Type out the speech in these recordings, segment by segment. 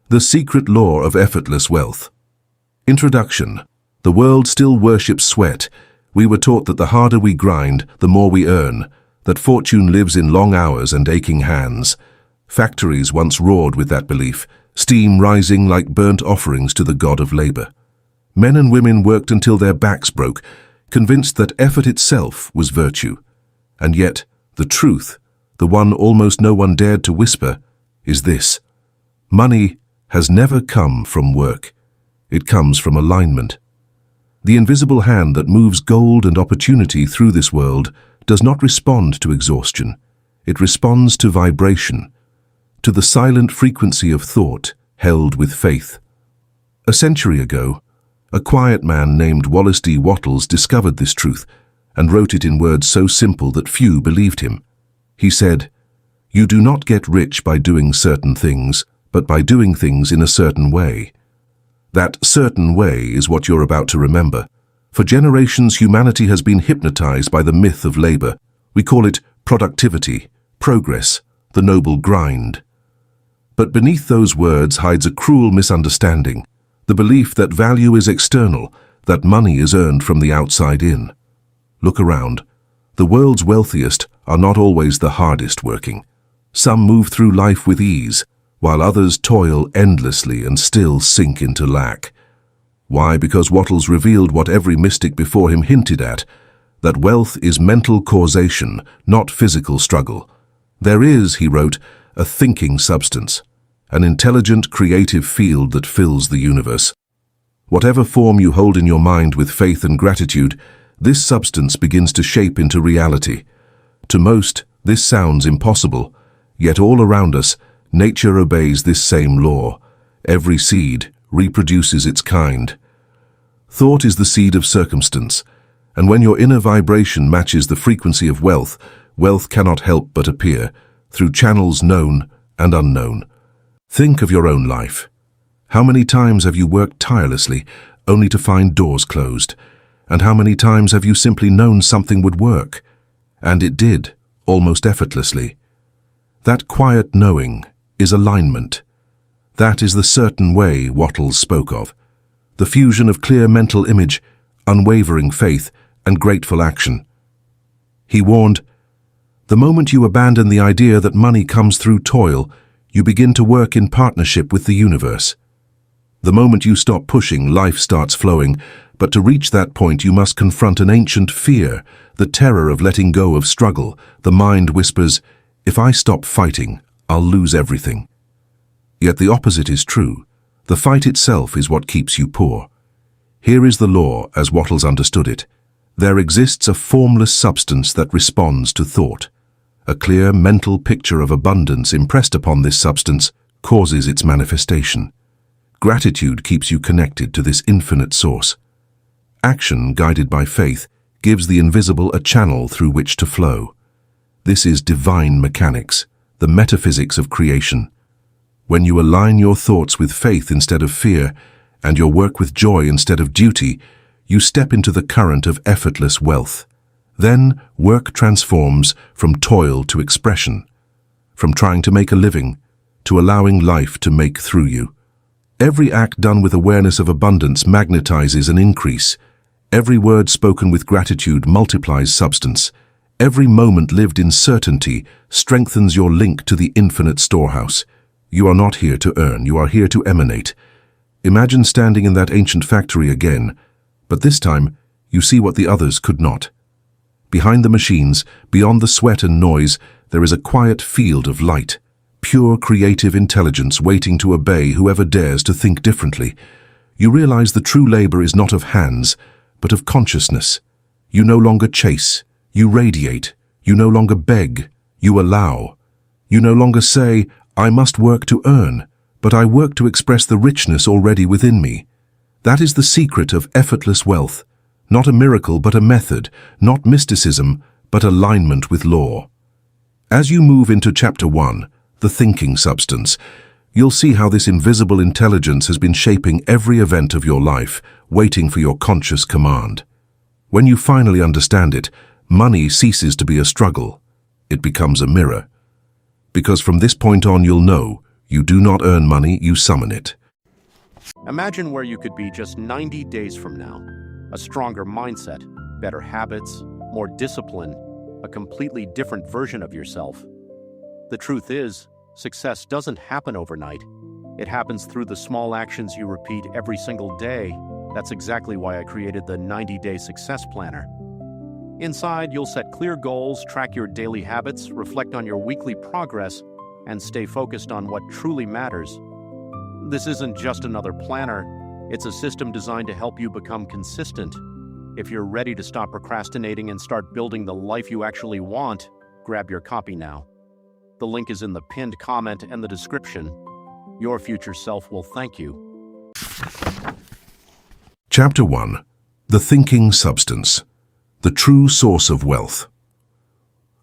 The Secret Law of Effortless Wealth. Introduction. The world still worships sweat. We were taught that the harder we grind, the more we earn, that fortune lives in long hours and aching hands. Factories once roared with that belief, steam rising like burnt offerings to the god of labor. Men and women worked until their backs broke, convinced that effort itself was virtue. And yet, the truth, the one almost no one dared to whisper, is this: money has never come from work. It comes from alignment. The invisible hand that moves gold and opportunity through this world does not respond to exhaustion. It responds to vibration, to the silent frequency of thought held with faith. A century ago, a quiet man named Wallace D. Wattles discovered this truth and wrote it in words so simple that few believed him. He said, "You do not get rich by doing certain things, but by doing things in a certain way." That certain way is what you're about to remember. For generations, humanity has been hypnotized by the myth of labor. We call it productivity, progress, the noble grind. But beneath those words hides a cruel misunderstanding, the belief that value is external, that money is earned from the outside in. Look around. The world's wealthiest are not always the hardest working. Some move through life with ease, while others toil endlessly and still sink into lack. Why? Because Wattles revealed what every mystic before him hinted at, that wealth is mental causation, not physical struggle. There is, he wrote, a thinking substance, an intelligent, creative field that fills the universe. Whatever form you hold in your mind with faith and gratitude, this substance begins to shape into reality. To most, this sounds impossible, yet all around us, nature obeys this same law. Every seed reproduces its kind. Thought is the seed of circumstance, and when your inner vibration matches the frequency of wealth, wealth cannot help but appear, through channels known and unknown. Think of your own life. How many times have you worked tirelessly, only to find doors closed? And how many times have you simply known something would work? And it did, almost effortlessly. That quiet knowing is alignment. That is the certain way Wattles spoke of. The fusion of clear mental image, unwavering faith, and grateful action. He warned, "The moment you abandon the idea that money comes through toil, you begin to work in partnership with the universe. The moment you stop pushing, life starts flowing, but to reach that point you must confront an ancient fear, the terror of letting go of struggle. The mind whispers, 'If I stop fighting, I'll lose everything.' Yet the opposite is true. The fight itself is what keeps you poor. Here is the law as Wattles understood it. There exists a formless substance that responds to thought. A clear mental picture of abundance impressed upon this substance causes its manifestation. Gratitude keeps you connected to this infinite source. Action, guided by faith, gives the invisible a channel through which to flow. This is divine mechanics, the metaphysics of creation. When you align your thoughts with faith instead of fear, and your work with joy instead of duty, you step into the current of effortless wealth. Then work transforms from toil to expression, from trying to make a living to allowing life to make through you. Every act done with awareness of abundance magnetizes an increase. Every word spoken with gratitude multiplies substance. Every moment lived in certainty strengthens your link to the infinite storehouse. You are not here to earn, you are here to emanate. Imagine standing in that ancient factory again, but this time you see what the others could not. Behind the machines, beyond the sweat and noise, there is a quiet field of light, pure creative intelligence waiting to obey whoever dares to think differently. You realize the true labor is not of hands, but of consciousness. You no longer chase, you radiate. You no longer beg, you allow. You no longer say, "I must work to earn," but "I work to express the richness already within me." That is the secret of effortless wealth. Not a miracle, but a method. Not mysticism, but alignment with law. As you move into Chapter 1, the thinking substance, you'll see how this invisible intelligence has been shaping every event of your life, waiting for your conscious command. When you finally understand it, money ceases to be a struggle. It becomes a mirror. because from this point on you'll know you do not earn money, you summon it. Imagine where you could be just 90 days from now. A stronger mindset, better habits, more discipline, a completely different version of yourself. The truth is, success doesn't happen overnight. It happens through the small actions you repeat every single day. That's exactly why I created the 90-Day Success Planner. Inside, you'll set clear goals, track your daily habits, reflect on your weekly progress, and stay focused on what truly matters. This isn't just another planner. It's a system designed to help you become consistent. If you're ready to stop procrastinating and start building the life you actually want, grab your copy now. The link is in the pinned comment and the description. Your future self will thank you. Chapter 1. The Thinking Substance. The True Source of Wealth.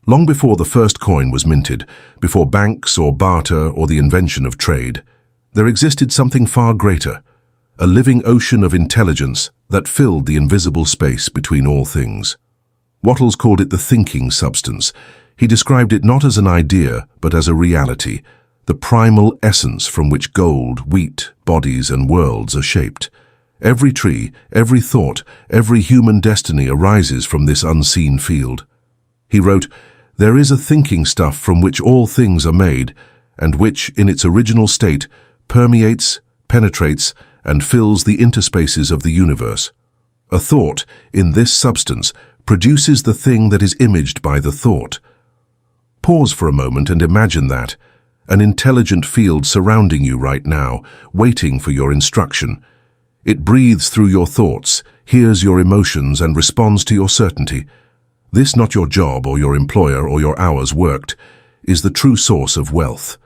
Long before the first coin was minted, before banks or barter or the invention of trade, there existed something far greater, a living ocean of intelligence that filled the invisible space between all things. Wattles called it the thinking substance. He described it not as an idea, but as a reality, the primal essence from which gold, wheat, bodies, and worlds are shaped. Every tree, every thought, every human destiny arises from this unseen field. He wrote, "There is a thinking stuff from which all things are made, and which, in its original state, permeates, penetrates, and fills the interspaces of the universe. A thought, in this substance, produces the thing that is imaged by the thought." Pause for a moment and imagine that. An intelligent field surrounding you right now, waiting for your instruction. It breathes through your thoughts, hears your emotions, and responds to your certainty. This, not your job or your employer or your hours worked, is the true source of wealth.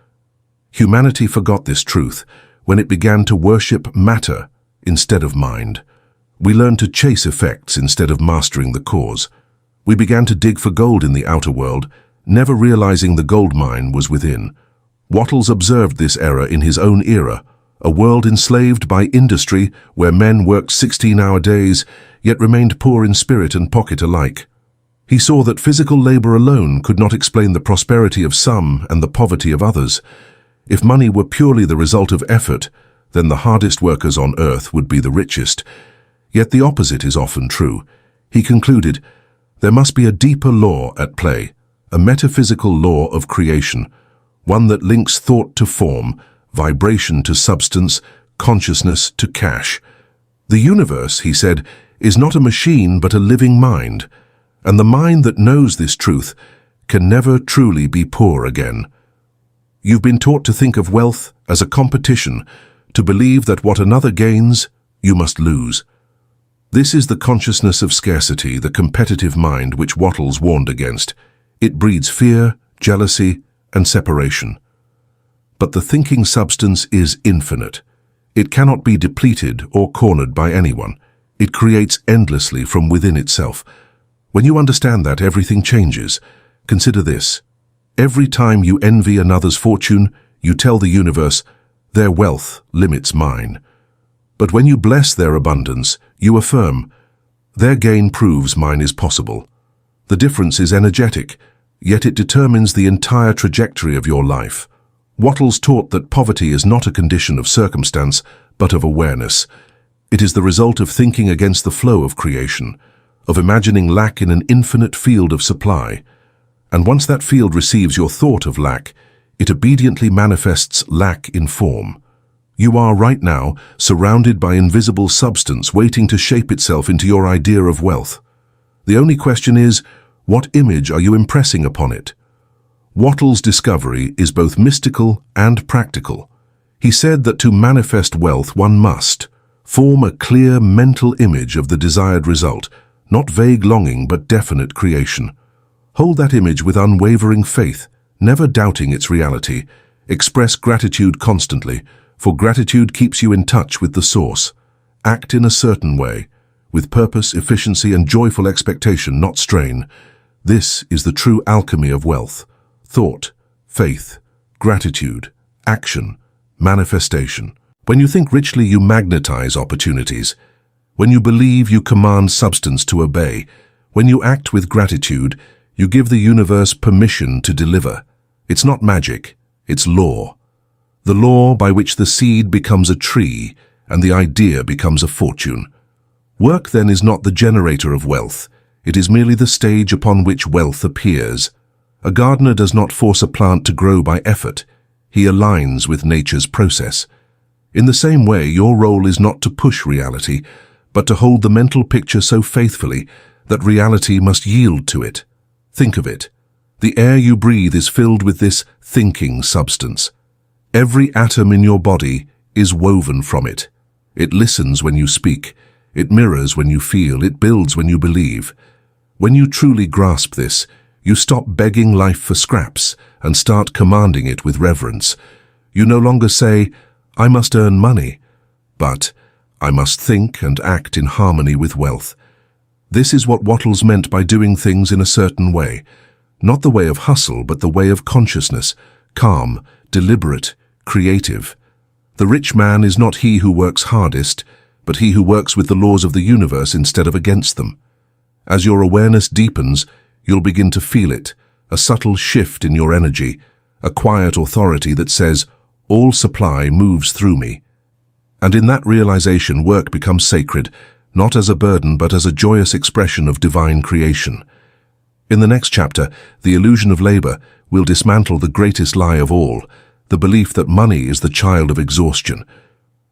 Humanity forgot this truth when it began to worship matter instead of mind. We learned to chase effects instead of mastering the cause. We began to dig for gold in the outer world, never realizing the gold mine was within. Wattles observed this error in his own era, a world enslaved by industry where men worked 16-hour days, yet remained poor in spirit and pocket alike. He saw that physical labor alone could not explain the prosperity of some and the poverty of others. If money were purely the result of effort, then the hardest workers on earth would be the richest. Yet the opposite is often true. He concluded, there must be a deeper law at play, a metaphysical law of creation, one that links thought to form, vibration to substance, consciousness to cash. The universe, he said, is not a machine but a living mind, and the mind that knows this truth can never truly be poor again. You've been taught to think of wealth as a competition, to believe that what another gains, you must lose. This is the consciousness of scarcity, the competitive mind which Wattles warned against. It breeds fear, jealousy, and separation. But the thinking substance is infinite. It cannot be depleted or cornered by anyone. It creates endlessly from within itself. When you understand that, everything changes. Consider this. Every time you envy another's fortune, you tell the universe, their wealth limits mine. But when you bless their abundance, you affirm, their gain proves mine is possible. The difference is energetic, yet it determines the entire trajectory of your life. Wattles taught that poverty is not a condition of circumstance, but of awareness. It is the result of thinking against the flow of creation, of imagining lack in an infinite field of supply. And once that field receives your thought of lack, it obediently manifests lack in form. You are right now surrounded by invisible substance waiting to shape itself into your idea of wealth. The only question is, what image are you impressing upon it? Wattles' discovery is both mystical and practical. He said that to manifest wealth one must form a clear mental image of the desired result, not vague longing but definite creation. Hold that image with unwavering faith, never doubting its reality. Express gratitude constantly, for gratitude keeps you in touch with the source. Act in a certain way, with purpose, efficiency, and joyful expectation, not strain. This is the true alchemy of wealth. Thought, faith, gratitude, action, manifestation. When you think richly, you magnetize opportunities. When you believe, you command substance to obey. When you act with gratitude, you give the universe permission to deliver. It's not magic, it's law. The law by which the seed becomes a tree and the idea becomes a fortune. Work then is not the generator of wealth, it is merely the stage upon which wealth appears. A gardener does not force a plant to grow by effort, he aligns with nature's process. In the same way, your role is not to push reality, but to hold the mental picture so faithfully that reality must yield to it. Think of it. The air you breathe is filled with this thinking substance. Every atom in your body is woven from it. It listens when you speak. It mirrors when you feel. It builds when you believe. When you truly grasp this, you stop begging life for scraps and start commanding it with reverence. You no longer say, "I must earn money," but "I must think and act in harmony with wealth." This is what Wattles meant by doing things in a certain way. Not the way of hustle, but the way of consciousness, calm, deliberate, creative. The rich man is not he who works hardest, but he who works with the laws of the universe instead of against them. As your awareness deepens, you'll begin to feel it, a subtle shift in your energy, a quiet authority that says, "All supply moves through me." And in that realization, work becomes sacred, not as a burden but as a joyous expression of divine creation. In the next chapter, The Illusion of Labor, we'll dismantle the greatest lie of all, the belief that money is the child of exhaustion.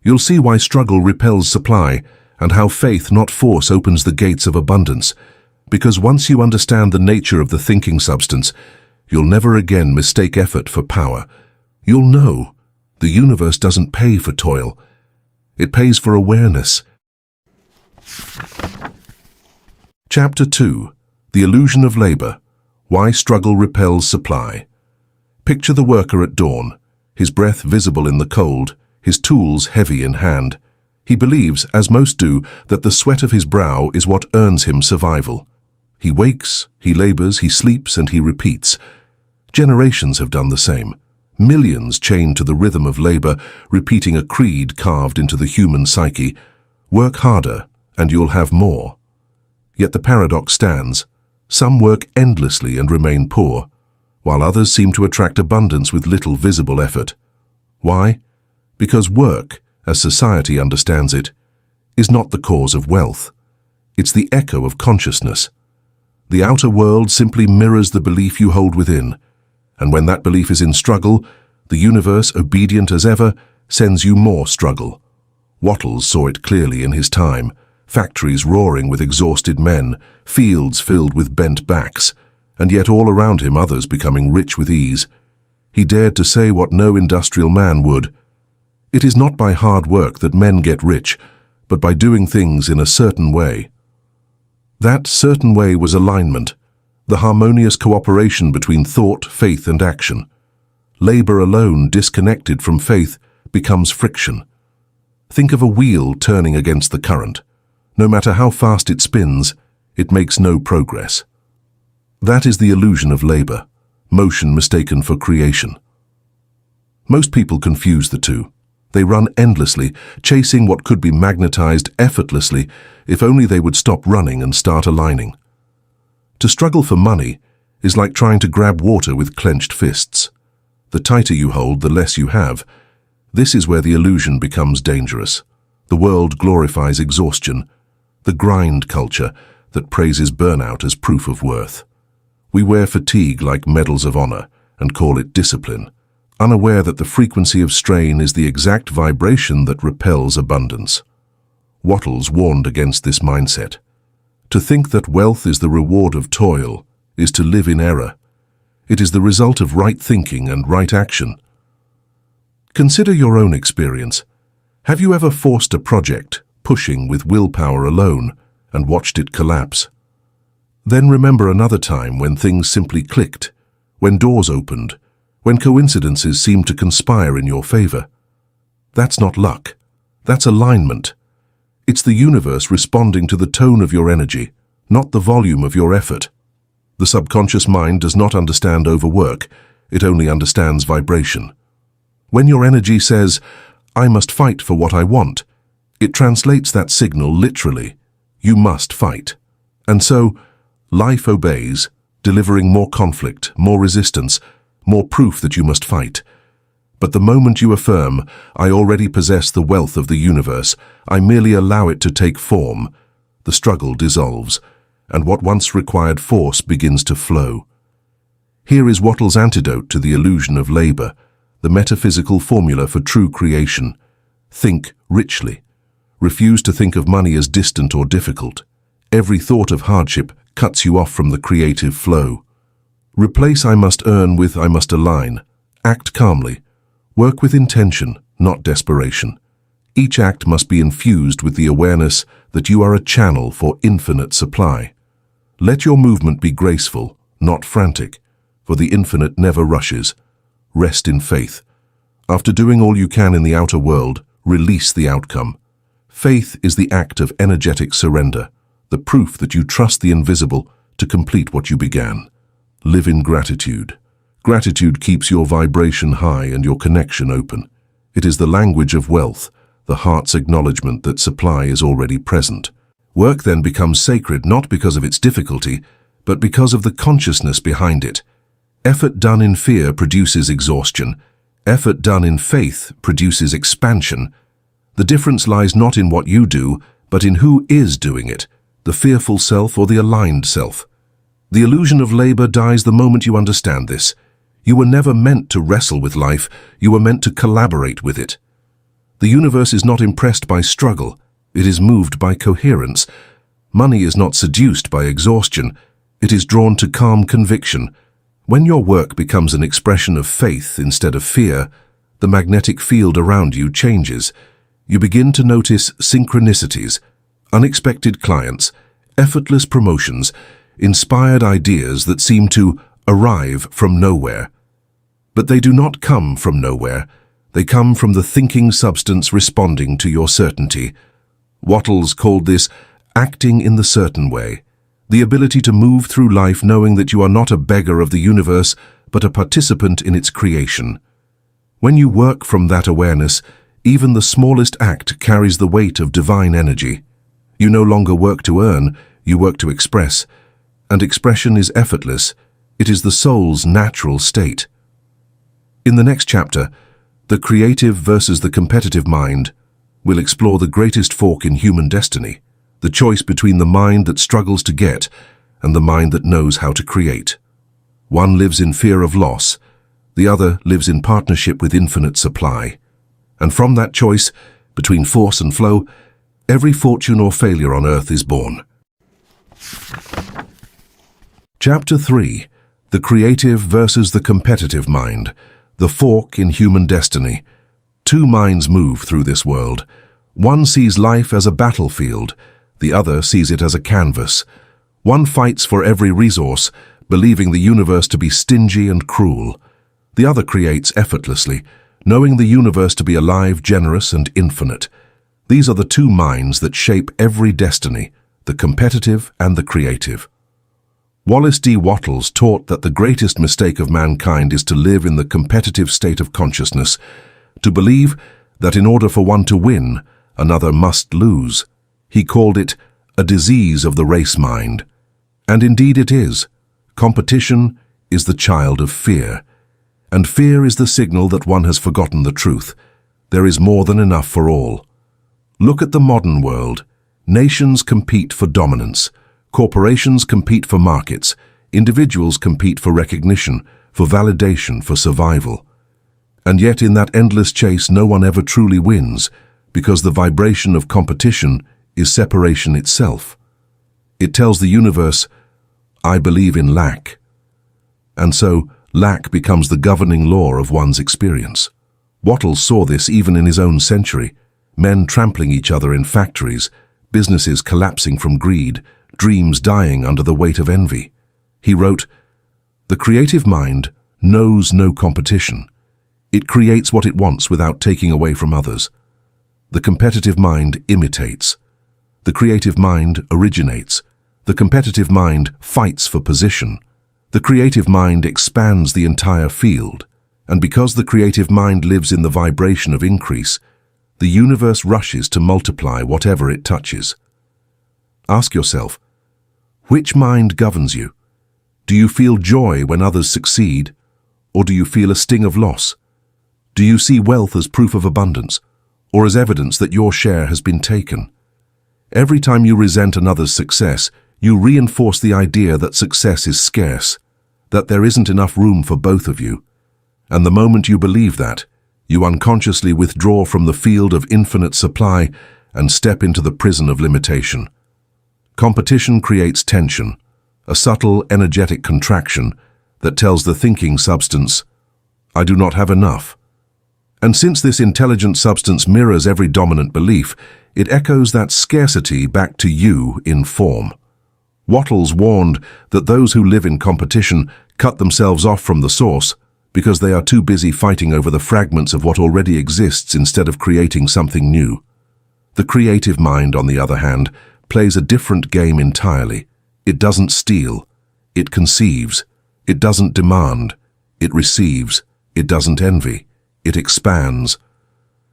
You'll see why struggle repels supply, and how faith, not force, opens the gates of abundance. Because once you understand the nature of the thinking substance, you'll never again mistake effort for power. You'll know the universe doesn't pay for toil. It pays for awareness. Chapter 2. The Illusion of Labor. Why Struggle Repels Supply. Picture the worker at dawn, his breath visible in the cold, his tools heavy in hand. He believes, as most do, that the sweat of his brow is what earns him survival. He wakes, he labors, he sleeps, and he repeats. Generations have done the same. Millions chained to the rhythm of labor, repeating a creed carved into the human psyche. Work harder, and you'll have more. Yet the paradox stands. Some work endlessly and remain poor, while others seem to attract abundance with little visible effort. Why? Because work, as society understands it, is not the cause of wealth. It's the echo of consciousness. The outer world simply mirrors the belief you hold within, and when that belief is in struggle, the universe, obedient as ever, sends you more struggle. Wattles saw it clearly in his time. Factories roaring with exhausted men, fields filled with bent backs, and yet all around him others becoming rich with ease. He dared to say what no industrial man would. It is not by hard work that men get rich, but by doing things in a certain way. That certain way was alignment, the harmonious cooperation between thought, faith, and action. Labor alone, disconnected from faith, becomes friction. Think of a wheel turning against the current. No matter how fast it spins, it makes no progress. That is the illusion of labor, motion mistaken for creation. Most people confuse the two. They run endlessly, chasing what could be magnetized effortlessly if only they would stop running and start aligning. To struggle for money is like trying to grab water with clenched fists. The tighter you hold, the less you have. This is where the illusion becomes dangerous. The world glorifies exhaustion, the grind culture that praises burnout as proof of worth. We wear fatigue like medals of honor and call it discipline, unaware that the frequency of strain is the exact vibration that repels abundance. Wattles warned against this mindset. To think that wealth is the reward of toil is to live in error. It is the result of right thinking and right action. Consider your own experience. Have you ever forced a project, pushing with willpower alone, and watched it collapse? Then remember another time when things simply clicked, when doors opened, when coincidences seemed to conspire in your favor. That's not luck. That's alignment. It's the universe responding to the tone of your energy, not the volume of your effort. The subconscious mind does not understand overwork, it only understands vibration. When your energy says, "I must fight for what I want," it translates that signal literally. You must fight. And so, life obeys, delivering more conflict, more resistance, more proof that you must fight. But the moment you affirm, I already possess the wealth of the universe, I merely allow it to take form, the struggle dissolves, and what once required force begins to flow. Here is Wattle's antidote to the illusion of labor, the metaphysical formula for true creation. Think richly. Refuse to think of money as distant or difficult. Every thought of hardship cuts you off from the creative flow. Replace I must earn with I must align. Act calmly. Work with intention, not desperation. Each act must be infused with the awareness that you are a channel for infinite supply. Let your movement be graceful, not frantic, for the infinite never rushes. Rest in faith. After doing all you can in the outer world, release the outcome. Faith is the act of energetic surrender, the proof that you trust the invisible to complete what you began. Live in gratitude. Gratitude keeps your vibration high and your connection open. It is the language of wealth, the heart's acknowledgement that supply is already present. Work then becomes sacred not because of its difficulty, but because of the consciousness behind it. Effort done in fear produces exhaustion. Effort done in faith produces expansion. The difference lies not in what you do, but in who is doing it, the fearful self or the aligned self. The illusion of labor dies the moment you understand this. You were never meant to wrestle with life, you were meant to collaborate with it. The universe is not impressed by struggle, it is moved by coherence. Money is not seduced by exhaustion, it is drawn to calm conviction. When your work becomes an expression of faith instead of fear, the magnetic field around you changes. You begin to notice synchronicities, unexpected clients, effortless promotions, inspired ideas that seem to arrive from nowhere. But they do not come from nowhere. They come from the thinking substance responding to your certainty. Wattles called this acting in the certain way, the ability to move through life knowing that you are not a beggar of the universe, but a participant in its creation. When you work from that awareness, even the smallest act carries the weight of divine energy. You no longer work to earn, you work to express, and expression is effortless. It is the soul's natural state. In the next chapter, The Creative versus the Competitive Mind, we'll explore the greatest fork in human destiny, the choice between the mind that struggles to get and the mind that knows how to create. One lives in fear of loss, the other lives in partnership with infinite supply. And from that choice, between force and flow, every fortune or failure on earth is born. Chapter 3. The Creative versus the Competitive Mind, the fork in human destiny. Two minds move through this world. One sees life as a battlefield, the other sees it as a canvas. One fights for every resource, believing the universe to be stingy and cruel. The other creates effortlessly, knowing the universe to be alive, generous, and infinite. These are the two minds that shape every destiny, the competitive and the creative. Wallace D. Wattles taught that the greatest mistake of mankind is to live in the competitive state of consciousness, to believe that in order for one to win, another must lose. He called it a disease of the race mind. And indeed it is. Competition is the child of fear. And fear is the signal that one has forgotten the truth. There is more than enough for all. Look at the modern world. Nations compete for dominance. Corporations compete for markets. Individuals compete for recognition, for validation, for survival. And yet in that endless chase no one ever truly wins, because the vibration of competition is separation itself. It tells the universe, I believe in lack. And so, lack becomes the governing law of one's experience. Wattles saw this even in his own century. Men trampling each other in factories, businesses collapsing from greed, dreams dying under the weight of envy. He wrote, "The creative mind knows no competition. It creates what it wants without taking away from others. The competitive mind imitates. The creative mind originates. The competitive mind fights for position. The creative mind expands the entire field. And because the creative mind lives in the vibration of increase, the universe rushes to multiply whatever it touches." Ask yourself, which mind governs you? Do you feel joy when others succeed, or do you feel a sting of loss? Do you see wealth as proof of abundance, or as evidence that your share has been taken? Every time you resent another's success, you reinforce the idea that success is scarce, that there isn't enough room for both of you. And the moment you believe that, you unconsciously withdraw from the field of infinite supply and step into the prison of limitation. Competition creates tension, a subtle, energetic contraction that tells the thinking substance, "I do not have enough." And since this intelligent substance mirrors every dominant belief, it echoes that scarcity back to you in form. Wattles warned that those who live in competition cut themselves off from the source because they are too busy fighting over the fragments of what already exists instead of creating something new. The creative mind, on the other hand, plays a different game entirely. It doesn't steal. It conceives. It doesn't demand. It receives. It doesn't envy. It expands.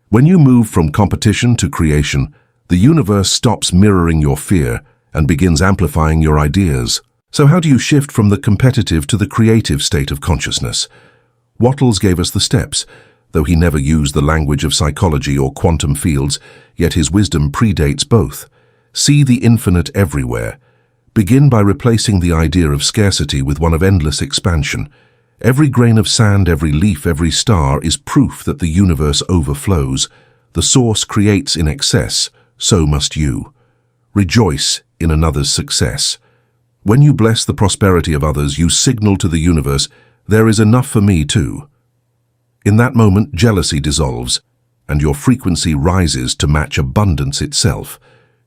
When you move from competition to creation, the universe stops mirroring your fear and begins amplifying your ideas. So how do you shift from the competitive to the creative state of consciousness? Wattles gave us the steps. Though he never used the language of psychology or quantum fields, yet his wisdom predates both. See the infinite everywhere. Begin by replacing the idea of scarcity with one of endless expansion. Every grain of sand, every leaf, every star is proof that the universe overflows. The source creates in excess, so must you. Rejoice in another's success. When you bless the prosperity of others, you signal to the universe, "There is enough for me too." In that moment, jealousy dissolves, and your frequency rises to match abundance itself.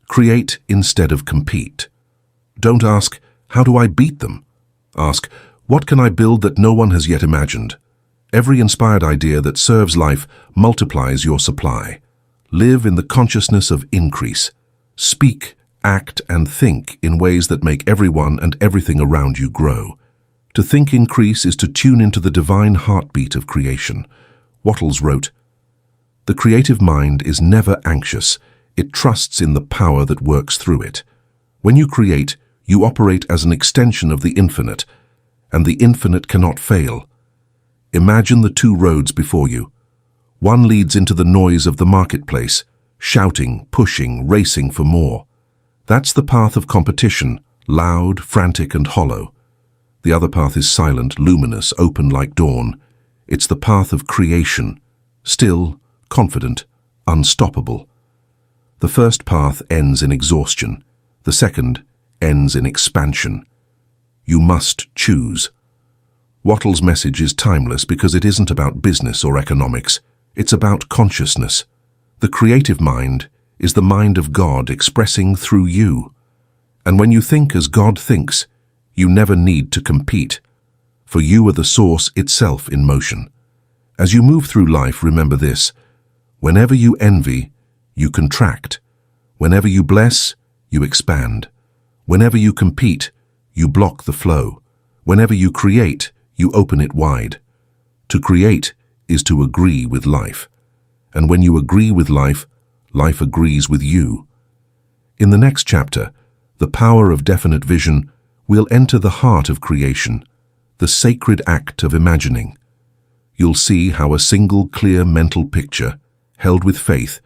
Create instead of compete. Don't ask, "How do I beat them?" Ask, "What can I build that no one has yet imagined?" Every inspired idea that serves life multiplies your supply. Live in the consciousness of increase. Speak, act, and think in ways that make everyone and everything around you grow. To think increase is to tune into the divine heartbeat of creation. Wattles wrote, "The creative mind is never anxious. It trusts in the power that works through it. When you create, you operate as an extension of the infinite, and the infinite cannot fail. Imagine the two roads before you. One leads into the noise of the marketplace, shouting, pushing, racing for more. That's the path of competition, loud, frantic, and hollow. The other path is silent, luminous, open like dawn. It's the path of creation, still, confident, unstoppable. The first path ends in exhaustion. The second ends in expansion. You must choose." Wattles' message is timeless because it isn't about business or economics. It's about consciousness. The creative mind is the mind of God expressing through you. And when you think as God thinks, you never need to compete, for you are the source itself in motion. As you move through life, remember this: whenever you envy, you contract. Whenever you bless, you expand. Whenever you compete, you block the flow. Whenever you create, you open it wide. To create is to agree with life. And when you agree with life, life agrees with you. In the next chapter, The Power of Definite Vision, we'll enter the heart of creation, the sacred act of imagining. You'll see how a single clear mental picture, held with faith,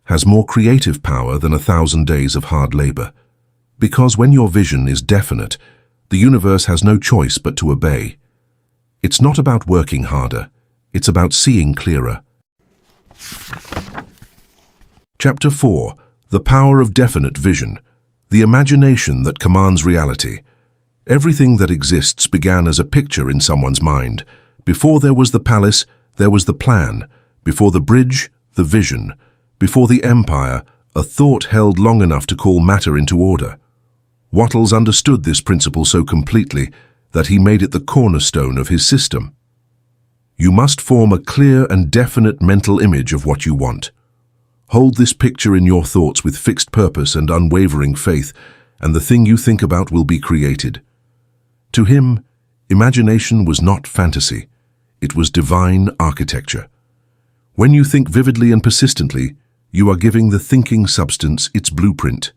has more creative power than 1,000 days of hard labor. Because when your vision is definite, the universe has no choice but to obey. It's not about working harder, it's about seeing clearer. Chapter 4. The Power of Definite Vision, the imagination that commands reality. Everything that exists began as a picture in someone's mind. Before there was the palace, there was the plan. Before the bridge, the vision. Before the empire, a thought held long enough to call matter into order. Wattles understood this principle so completely that he made it the cornerstone of his system. You must form a clear and definite mental image of what you want. Hold this picture in your thoughts with fixed purpose and unwavering faith, and the thing you think about will be created. To him, imagination was not fantasy. It was divine architecture. When you think vividly and persistently, you are giving the thinking substance its blueprint.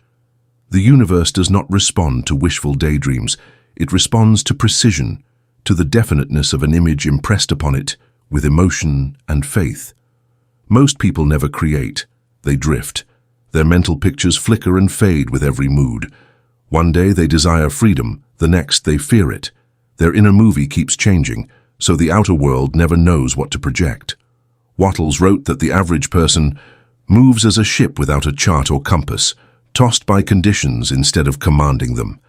The universe does not respond to wishful daydreams. It responds to precision, to the definiteness of an image impressed upon it with emotion and faith. Most people never create, they drift. Their mental pictures flicker and fade with every mood. One day they desire freedom, the next they fear it. Their inner movie keeps changing, so the outer world never knows what to project. Wattles wrote that the average person moves as a ship without a chart or compass, tossed by conditions instead of commanding them.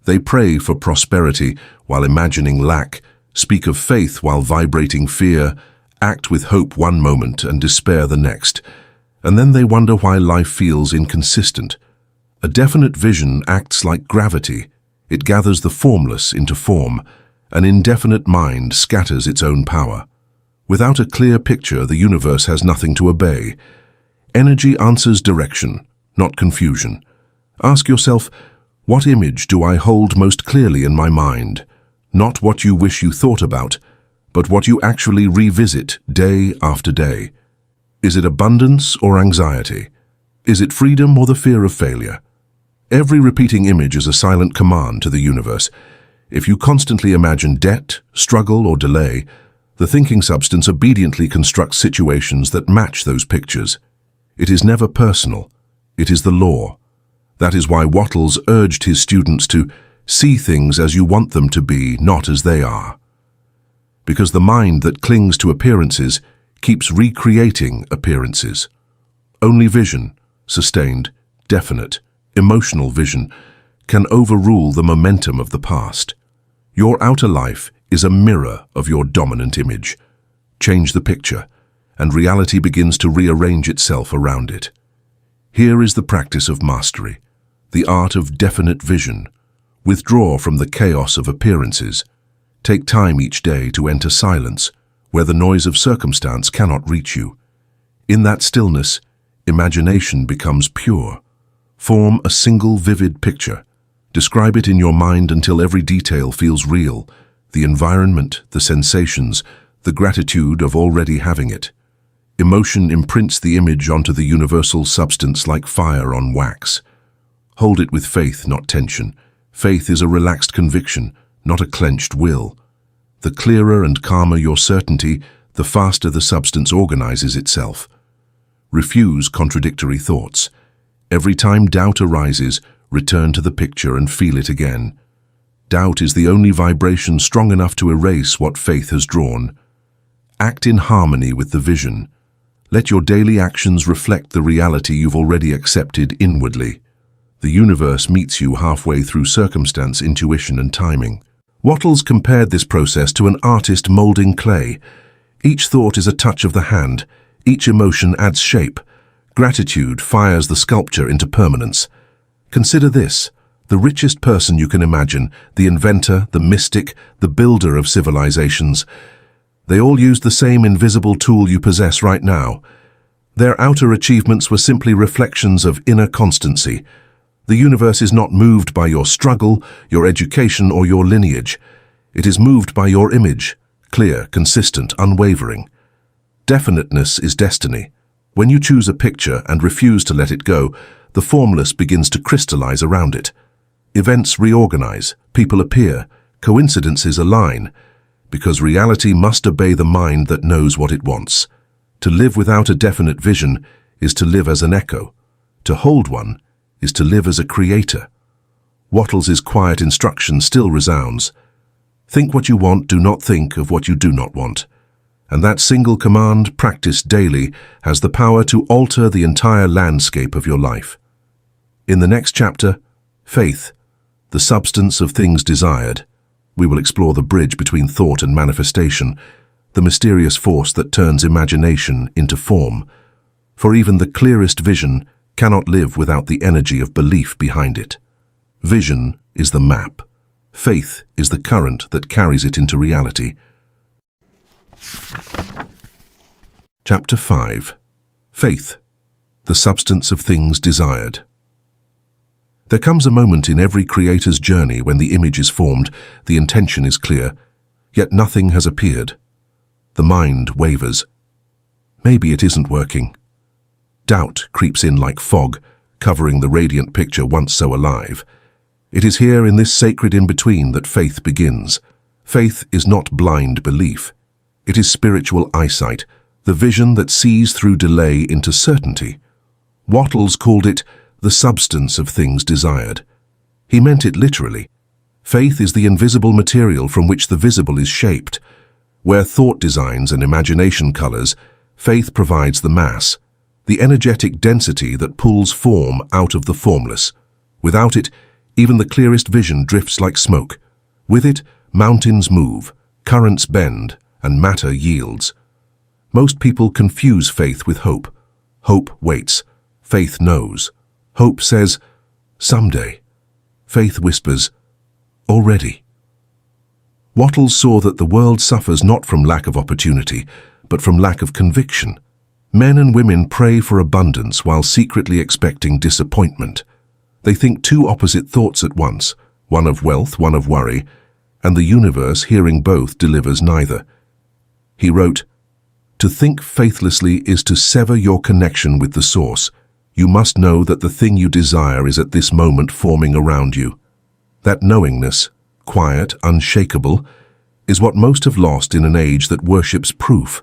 They pray for prosperity while imagining lack, speak of faith while vibrating fear, act with hope one moment and despair the next, and then they wonder why life feels inconsistent. A definite vision acts like gravity. It gathers the formless into form. An indefinite mind scatters its own power. Without a clear picture, the universe has nothing to obey. Energy answers direction, not confusion. Ask yourself, what image do I hold most clearly in my mind? Not what you wish you thought about, but what you actually revisit day after day. Is it abundance or anxiety? Is it freedom or the fear of failure? Every repeating image is a silent command to the universe. If you constantly imagine debt, struggle, or delay, the thinking substance obediently constructs situations that match those pictures. It is never personal. It is the law. That is why Wattles urged his students to see things as you want them to be, not as they are. Because the mind that clings to appearances keeps recreating appearances. Only vision, sustained, definite, emotional vision, can overrule the momentum of the past. Your outer life is a mirror of your dominant image. Change the picture, and reality begins to rearrange itself around it. Here is the practice of mastery, the art of definite vision. Withdraw from the chaos of appearances. Take time each day to enter silence, where the noise of circumstance cannot reach you. In that stillness, imagination becomes pure. Form a single vivid picture. Describe it in your mind until every detail feels real, the environment, the sensations, the gratitude of already having it. Emotion imprints the image onto the universal substance like fire on wax. Hold it with faith, not tension. Faith is a relaxed conviction, not a clenched will. The clearer and calmer your certainty, the faster the substance organizes itself. Refuse contradictory thoughts. Every time doubt arises, return to the picture and feel it again. Doubt is the only vibration strong enough to erase what faith has drawn. Act in harmony with the vision. Let your daily actions reflect the reality you've already accepted inwardly. The universe meets you halfway through circumstance, intuition, and timing. Wattles compared this process to an artist molding clay. Each thought is a touch of the hand. Each emotion adds shape. Gratitude fires the sculpture into permanence. Consider this, the richest person you can imagine, the inventor, the mystic, the builder of civilizations. They all used the same invisible tool you possess right now. Their outer achievements were simply reflections of inner constancy. The universe is not moved by your struggle, your education, or your lineage. It is moved by your image, clear, consistent, unwavering. Definiteness is destiny. When you choose a picture and refuse to let it go, the formless begins to crystallize around it. Events reorganize, people appear, coincidences align, because reality must obey the mind that knows what it wants. To live without a definite vision is to live as an echo. To hold one is to live as a creator. Wattles' quiet instruction still resounds. Think what you want, do not think of what you do not want. And that single command, practiced daily, has the power to alter the entire landscape of your life. In the next chapter, Faith, the substance of things desired, we will explore the bridge between thought and manifestation, the mysterious force that turns imagination into form. For even the clearest vision cannot live without the energy of belief behind it. Vision is the map. Faith is the current that carries it into reality. Chapter 5. Faith, the substance of things desired. There comes a moment in every creator's journey when the image is formed, the intention is clear, yet nothing has appeared. The mind wavers. Maybe it isn't working. Doubt creeps in like fog, covering the radiant picture once so alive. It is here in this sacred in-between that faith begins. Faith is not blind belief. It is spiritual eyesight, the vision that sees through delay into certainty. Wattles called it the substance of things desired. He meant it literally. Faith is the invisible material from which the visible is shaped. Where thought designs and imagination colors, faith provides the mass, the energetic density that pulls form out of the formless. Without it, even the clearest vision drifts like smoke. With it, mountains move, currents bend, and matter yields. Most people confuse faith with hope. Hope waits. Faith knows. Hope says, someday. Faith whispers, already. Wattles saw that the world suffers not from lack of opportunity, but from lack of conviction. Men and women pray for abundance while secretly expecting disappointment. They think two opposite thoughts at once, one of wealth, one of worry, and the universe, hearing both, delivers neither. He wrote, "To think faithlessly is to sever your connection with the source. You must know that the thing you desire is at this moment forming around you. That knowingness, quiet, unshakable, is what most have lost in an age that worships proof.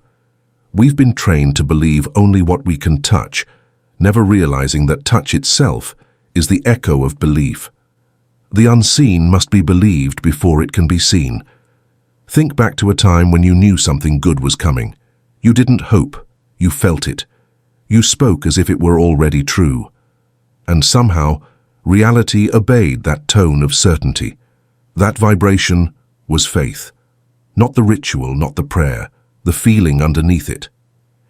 We've been trained to believe only what we can touch, never realizing that touch itself is the echo of belief. The unseen must be believed before it can be seen. Think back to a time when you knew something good was coming. You didn't hope, you felt it. You spoke as if it were already true. And somehow, reality obeyed that tone of certainty. That vibration was faith. Not the ritual, not the prayer, the feeling underneath it.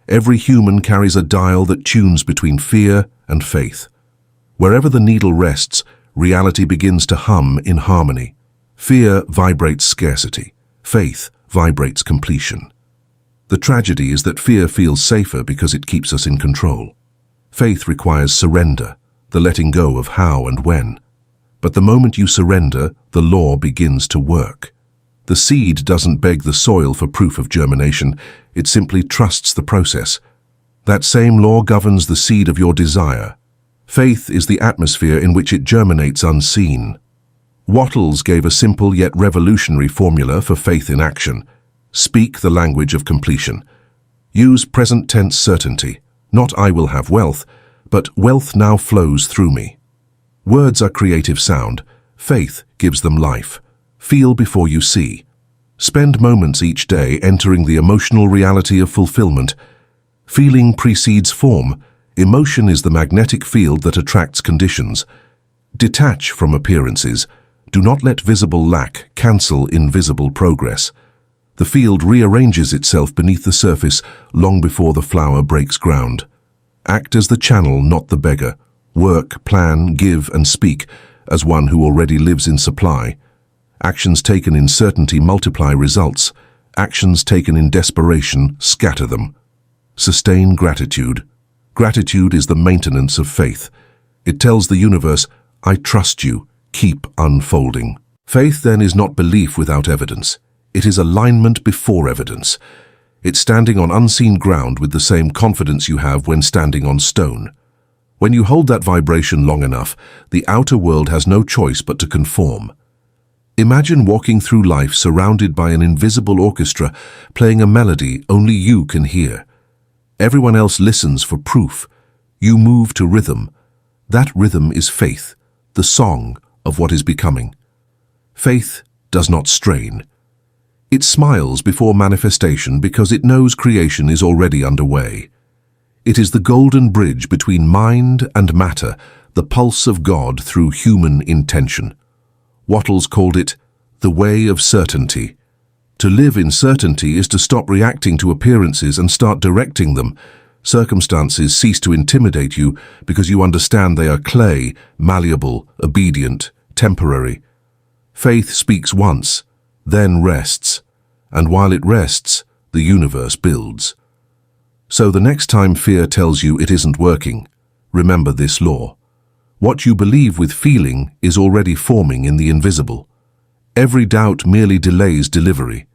Every human carries a dial that tunes between fear and faith. Wherever the needle rests, reality begins to hum in harmony. Fear vibrates scarcity. Faith vibrates completion. The tragedy is that fear feels safer because it keeps us in control. Faith requires surrender, the letting go of how and when. But the moment you surrender, the law begins to work. The seed doesn't beg the soil for proof of germination, it simply trusts the process. That same law governs the seed of your desire. Faith is the atmosphere in which it germinates unseen. Wattles gave a simple yet revolutionary formula for faith in action. Speak the language of completion. Use present tense certainty, not I will have wealth, but wealth now flows through me. Words are creative sound. Faith gives them life. Feel before you see. Spend moments each day entering the emotional reality of fulfillment. Feeling precedes form. Emotion is the magnetic field that attracts conditions. Detach from appearances. Do not let visible lack cancel invisible progress. The field rearranges itself beneath the surface long before the flower breaks ground. Act as the channel, not the beggar. Work, plan, give, and speak as one who already lives in supply. Actions taken in certainty multiply results. Actions taken in desperation scatter them. Sustain gratitude. Gratitude is the maintenance of faith. It tells the universe, I trust you, keep unfolding. Faith then is not belief without evidence. It is alignment before evidence. It's standing on unseen ground with the same confidence you have when standing on stone. When you hold that vibration long enough, the outer world has no choice but to conform. Imagine walking through life surrounded by an invisible orchestra playing a melody only you can hear. Everyone else listens for proof. You move to rhythm. That rhythm is faith, the song of what is becoming. Faith does not strain. It smiles before manifestation because it knows creation is already underway. It is the golden bridge between mind and matter, the pulse of God through human intention. Wattles called it the way of certainty. To live in certainty is to stop reacting to appearances and start directing them. Circumstances cease to intimidate you because you understand they are clay, malleable, obedient, temporary. Faith speaks once, then rests, and while it rests, the universe builds. So the next time fear tells you it isn't working, remember this law. What you believe with feeling is already forming in the invisible. Every doubt merely delays delivery.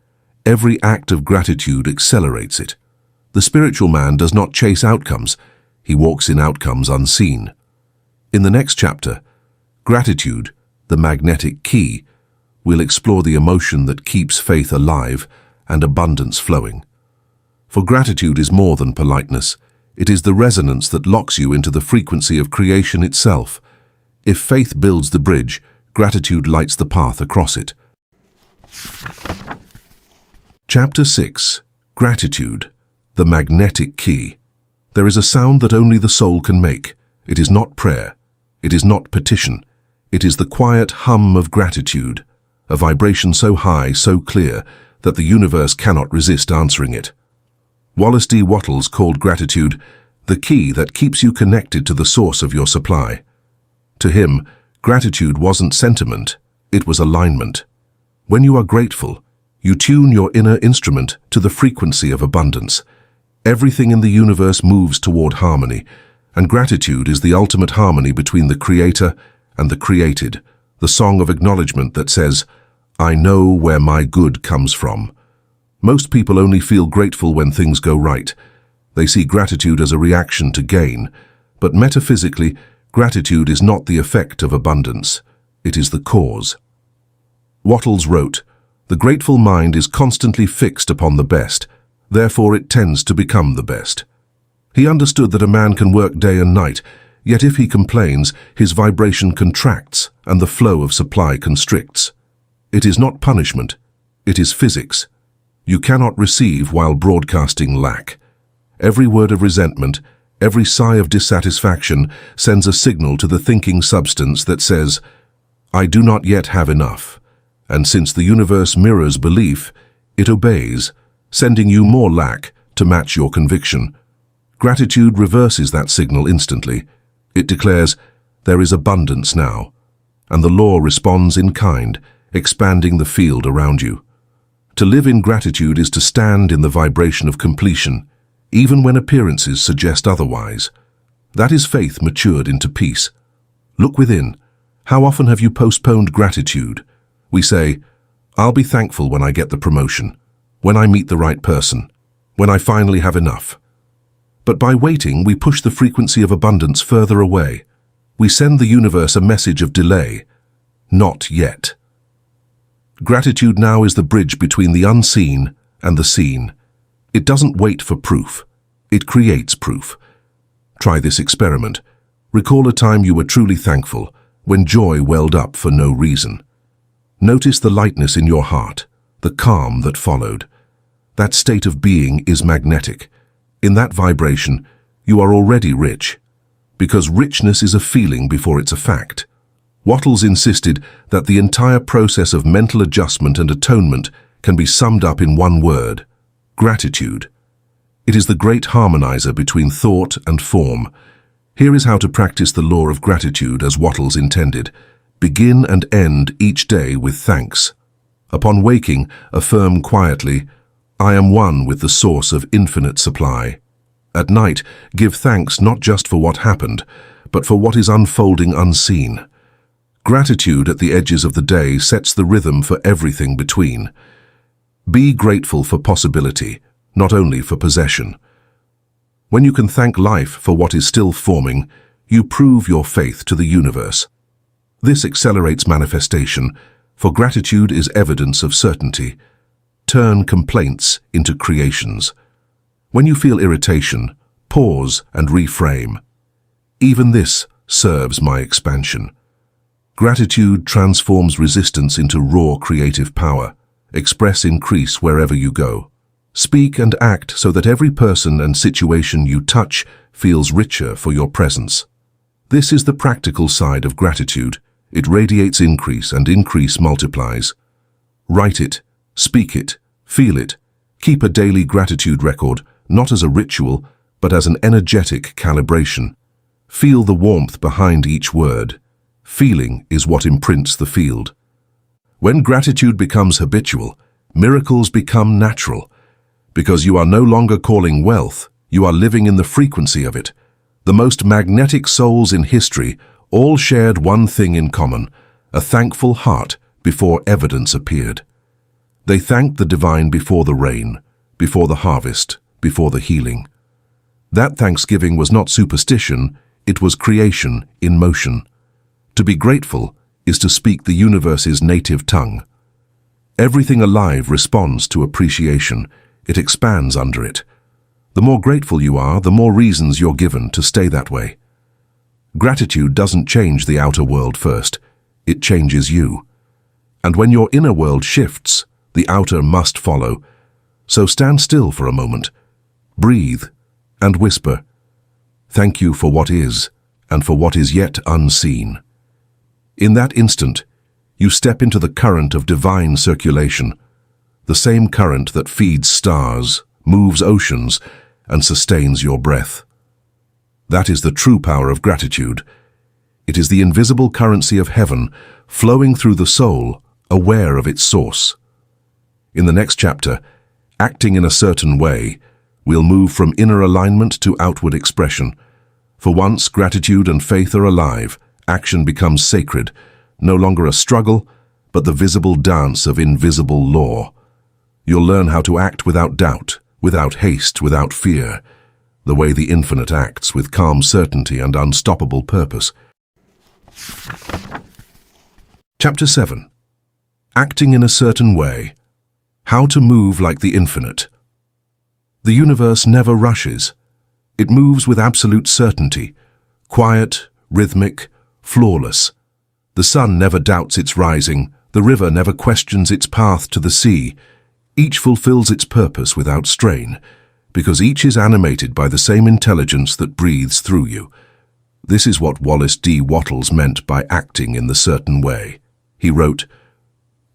Every act of gratitude accelerates it. The spiritual man does not chase outcomes, he walks in outcomes unseen. In the next chapter, gratitude, the magnetic key, we'll explore the emotion that keeps faith alive and abundance flowing. For gratitude is more than politeness. It is the resonance that locks you into the frequency of creation itself. If faith builds the bridge, gratitude lights the path across it. Chapter 6. Gratitude, the magnetic key. There is a sound that only the soul can make. It is not prayer. It is not petition. It is the quiet hum of gratitude, a vibration so high, so clear, that the universe cannot resist answering it. Wallace D. Wattles called gratitude the key that keeps you connected to the source of your supply. To him, gratitude wasn't sentiment, it was alignment. When you are grateful, you tune your inner instrument to the frequency of abundance. Everything in the universe moves toward harmony, and gratitude is the ultimate harmony between the creator and the created, the song of acknowledgement that says, "I know where my good comes from." Most people only feel grateful when things go right. They see gratitude as a reaction to gain, but metaphysically, gratitude is not the effect of abundance. It is the cause. Wattles wrote, "The grateful mind is constantly fixed upon the best, therefore it tends to become the best." He understood that a man can work day and night, yet if he complains, his vibration contracts and the flow of supply constricts. It is not punishment, it is physics. You cannot receive while broadcasting lack. Every word of resentment, every sigh of dissatisfaction sends a signal to the thinking substance that says, "I do not yet have enough." And since the universe mirrors belief, it obeys, sending you more lack to match your conviction. Gratitude reverses that signal instantly. It declares, "There is abundance now," and the law responds in kind, expanding the field around you. To live in gratitude is to stand in the vibration of completion, even when appearances suggest otherwise. That is faith matured into peace. Look within. How often have you postponed gratitude? We say, "I'll be thankful when I get the promotion, when I meet the right person, when I finally have enough." But by waiting, we push the frequency of abundance further away. We send the universe a message of delay. Not yet. Gratitude now is the bridge between the unseen and the seen. It doesn't wait for proof. It creates proof. Try this experiment. Recall a time you were truly thankful, when joy welled up for no reason. Notice the lightness in your heart, the calm that followed. That state of being is magnetic. In that vibration, you are already rich, because richness is a feeling before it's a fact. Wattles insisted that the entire process of mental adjustment and atonement can be summed up in one word: gratitude. It is the great harmonizer between thought and form. Here is how to practice the law of gratitude as Wattles intended. Begin and end each day with thanks. Upon waking, affirm quietly, "I am one with the source of infinite supply." At night, give thanks not just for what happened, but for what is unfolding unseen. Gratitude at the edges of the day sets the rhythm for everything between. Be grateful for possibility, not only for possession. When you can thank life for what is still forming, you prove your faith to the universe. This accelerates manifestation, for gratitude is evidence of certainty. Turn complaints into creations. When you feel irritation, pause and reframe. Even this serves my expansion. Gratitude transforms resistance into raw creative power. Express increase wherever you go. Speak and act so that every person and situation you touch feels richer for your presence. This is the practical side of gratitude. It radiates increase, and increase multiplies. Write it, speak it, feel it. Keep a daily gratitude record, not as a ritual, but as an energetic calibration. Feel the warmth behind each word. Feeling is what imprints the field. When gratitude becomes habitual, miracles become natural. Because you are no longer calling wealth, you are living in the frequency of it. The most magnetic souls in history all shared one thing in common: a thankful heart before evidence appeared. They thanked the divine before the rain, before the harvest, before the healing. That thanksgiving was not superstition, it was creation in motion. To be grateful is to speak the universe's native tongue. Everything alive responds to appreciation. It expands under it. The more grateful you are, the more reasons you're given to stay that way. Gratitude doesn't change the outer world first. It changes you. And when your inner world shifts, the outer must follow. So stand still for a moment. Breathe and whisper, "Thank you for what is, and for what is yet unseen." In that instant, you step into the current of divine circulation, the same current that feeds stars, moves oceans, and sustains your breath. That is the true power of gratitude. It is the invisible currency of heaven flowing through the soul, aware of its source. In the next chapter, acting in a certain way, we'll move from inner alignment to outward expression. For once gratitude and faith are alive, action becomes sacred, no longer a struggle, but the visible dance of invisible law. You'll learn how to act without doubt, without haste, without fear, the way the infinite acts with calm certainty and unstoppable purpose. Chapter 7. Acting in a certain way. How to move like the infinite. The universe never rushes. It moves with absolute certainty, quiet, rhythmic, flawless. The sun never doubts its rising, the river never questions its path to the sea. Each fulfills its purpose without strain, because each is animated by the same intelligence that breathes through you. This is what Wallace D. Wattles meant by acting in the certain way. He wrote,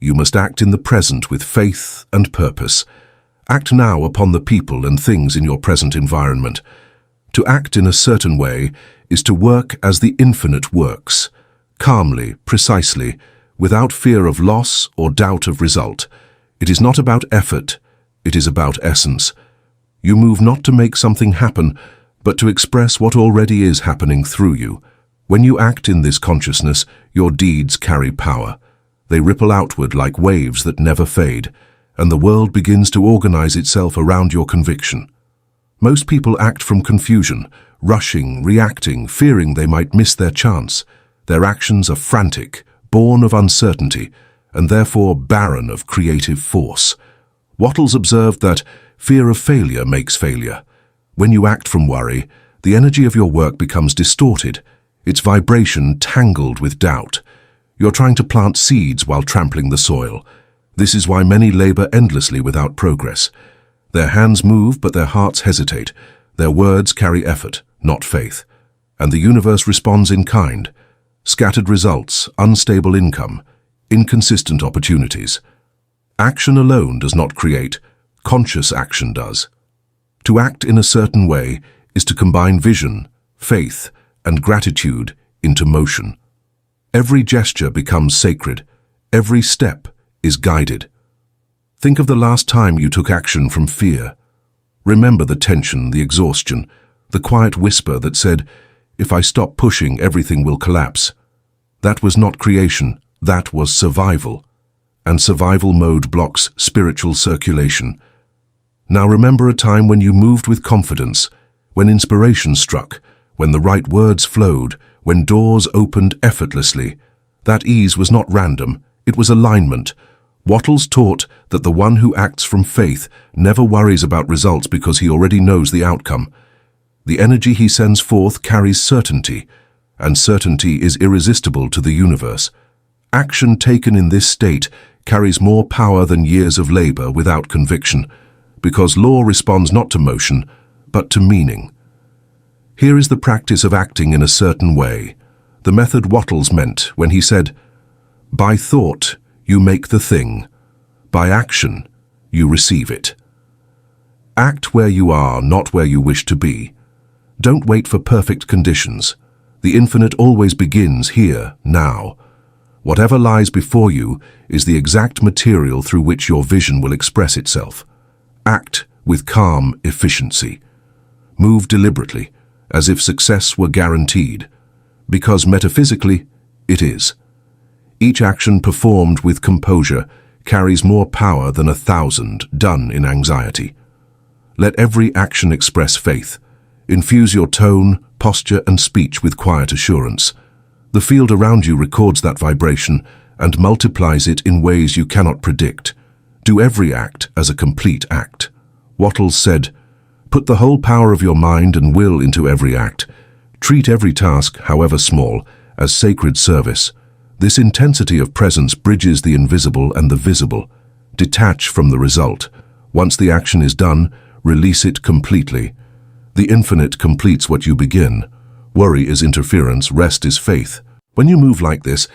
"You must act in the present with faith and purpose. Act now upon the people and things in your present environment. To act in a certain way is to work as the infinite works, calmly, precisely, without fear of loss or doubt of result. It is not about effort, it is about essence. You move not to make something happen, but to express what already is happening through you. When you act in this consciousness, your deeds carry power. They ripple outward like waves that never fade, and the world begins to organize itself around your conviction. Most people act from confusion, rushing, reacting, fearing they might miss their chance. Their actions are frantic, born of uncertainty, and therefore barren of creative force. Wattles observed that fear of failure makes failure. When you act from worry, the energy of your work becomes distorted, its vibration tangled with doubt. You're trying to plant seeds while trampling the soil. This is why many labor endlessly without progress. Their hands move, but their hearts hesitate. Their words carry effort, not faith. And the universe responds in kind. Scattered results, unstable income, inconsistent opportunities. Action alone does not create, conscious action does. To act in a certain way is to combine vision, faith, and gratitude into motion. Every gesture becomes sacred. Every step is guided. Think of the last time you took action from fear. Remember the tension, the exhaustion, the quiet whisper that said, "If I stop pushing, everything will collapse." That was not creation, that was survival. And survival mode blocks spiritual circulation. Now remember a time when you moved with confidence, when inspiration struck, when the right words flowed, when doors opened effortlessly. That ease was not random, it was alignment. Wattles taught that the one who acts from faith never worries about results because he already knows the outcome. The energy he sends forth carries certainty, and certainty is irresistible to the universe. Action taken in this state carries more power than years of labor without conviction, because law responds not to motion, but to meaning. Here is the practice of acting in a certain way, the method Wattles meant when he said, "By thought, you make the thing. By action, you receive it." Act where you are, not where you wish to be. Don't wait for perfect conditions. The infinite always begins here, now. Whatever lies before you is the exact material through which your vision will express itself. Act with calm efficiency. Move deliberately, as if success were guaranteed, because metaphysically, it is. Each action performed with composure carries more power than 1,000 done in anxiety. Let every action express faith. Infuse your tone, posture, and speech with quiet assurance. The field around you records that vibration, and multiplies it in ways you cannot predict. Do every act as a complete act. Wattles said, "Put the whole power of your mind and will into every act. Treat every task, however small, as sacred service. This intensity of presence bridges the invisible and the visible. Detach from the result. Once the action is done, release it completely. The infinite completes what you begin. Worry is interference, rest is faith. When you move like this,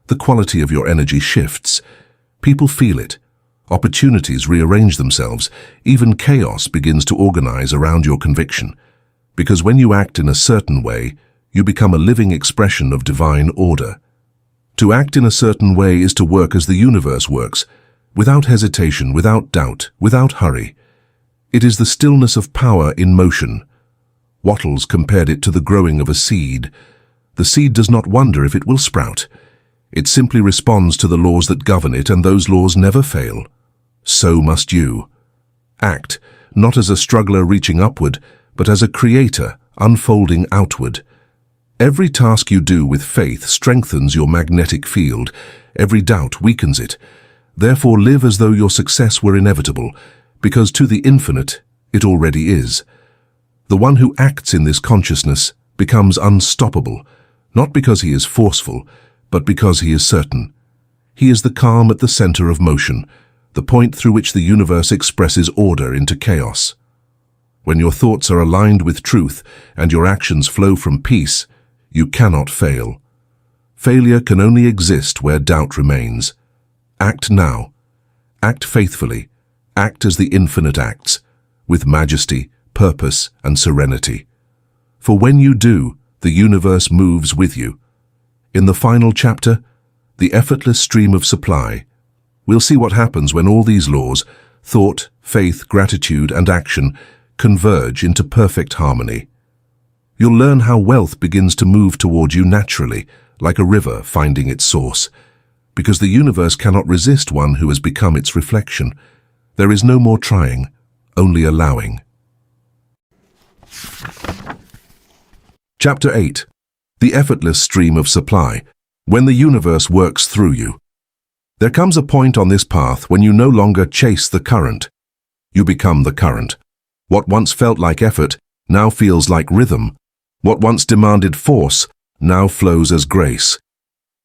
the quality of your energy shifts. People feel it. Opportunities rearrange themselves. Even chaos begins to organize around your conviction. Because when you act in a certain way, you become a living expression of divine order. To act in a certain way is to work as the universe works, without hesitation, without doubt, without hurry. It is the stillness of power in motion. Wattles compared it to the growing of a seed. The seed does not wonder if it will sprout. It simply responds to the laws that govern it, and those laws never fail. So must you. Act, not as a struggler reaching upward, but as a creator unfolding outward. Every task you do with faith strengthens your magnetic field. Every doubt weakens it. Therefore live as though your success were inevitable, because to the infinite it already is. The one who acts in this consciousness becomes unstoppable, not because he is forceful, but because he is certain. He is the calm at the center of motion, the point through which the universe expresses order into chaos. When your thoughts are aligned with truth and your actions flow from peace, you cannot fail. Failure can only exist where doubt remains. Act now. Act faithfully. Act as the infinite acts, with majesty, purpose, and serenity. For when you do, the universe moves with you. In the final chapter, the effortless stream of supply, we'll see what happens when all these laws, thought, faith, gratitude, and action, converge into perfect harmony. You'll learn how wealth begins to move toward you naturally, like a river finding its source, because the universe cannot resist one who has become its reflection. There is no more trying, only allowing. Chapter 8. The effortless stream of supply, when the universe works through you. There comes a point on this path when you no longer chase the current. You become the current. What once felt like effort now feels like rhythm. What once demanded force now flows as grace.